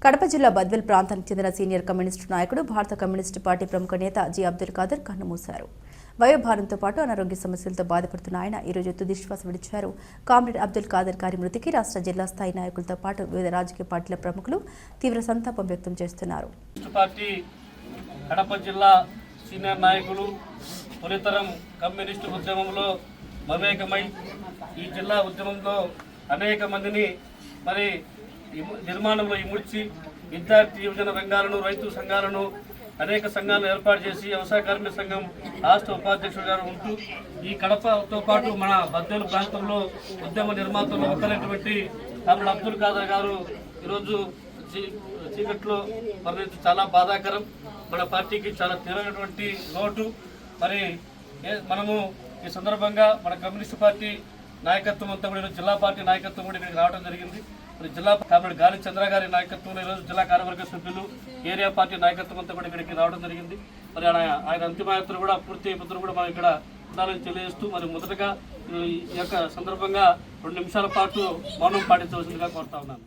కడప జిల్లా బద్వేల్ ప్రాంతానికి చెందిన సీనియర్ కమ్యూనిస్టు నాయకుడు భారత కమ్యూనిస్టు పార్టీ ప్రముఖ నేత జి అబ్దుల్ ఖాదర్ కన్నుమూశారు. వయోభారంతో పాటు అనారోగ్య సమస్యలతో బాధపడుతున్న ఆయన ఈరోజు తుదిశ్వాస విడిచారు. కామ్రేడ్ అబ్దుల్ ఖాదర్ గారి మృతికి రాష్ట్ర జిల్లా స్థాయి నాయకులతో పాటు వివిధ రాజకీయ పార్టీల ప్రముఖులు తీవ్ర సంతాపం వ్యక్తం చేస్తున్నారు. కడప జిల్లా సీనియర్ నాయకులు తొలితరం కమ్యూనిస్టు ఉద్యమంలో మమేకమై ఈ జిల్లా ఉద్యమంలో అనేక మందిని నిర్మాణంలో ఇముడ్చి విద్యార్థి యువజన రంగాలను రైతు సంఘాలను అనేక సంఘాలను ఏర్పాటు చేసి వ్యవసాయ కార్మిక సంఘం రాష్ట్ర ఉపాధ్యక్షుడిగా ఉంటూ ఈ కడపతో పాటు మన బద్వేలు ప్రాంతంలో ఉద్యమ నిర్మాతలు ఒకరైనటువంటి కామ్రేడ్ అబ్దుల్ ఖాదర్ గారు ఈరోజు చీకట్లో మరణించడం చాలా బాధాకరం. మన పార్టీకి చాలా తీవ్రమైనటువంటి లోటు. మనము ఈ సందర్భంగా మన కమ్యూనిస్టు పార్టీ నాయకత్వం అంతా కూడా జిల్లా పార్టీ నాయకత్వం కూడా ఇక్కడికి రావడం జరిగింది. జిల్లా కామ్రేడ్ గాలి చంద్ర గారి నాయకత్వంలో ఈరోజు జిల్లా కార్యవర్గ సభ్యులు ఏరియా పార్టీ నాయకత్వం అంతా కూడా ఇక్కడికి రావడం జరిగింది. ఆయన అంతిమయాత్ర కూడా పూర్తి అయిపోతున్న కూడా మనం ఇక్కడ ఉండాలని తెలియజేస్తూ మొదటగా ఈ యొక్క సందర్భంగా 2 నిమిషాల పాటు మౌనం పాటించవలసిందిగా కోరుతా ఉన్నాను.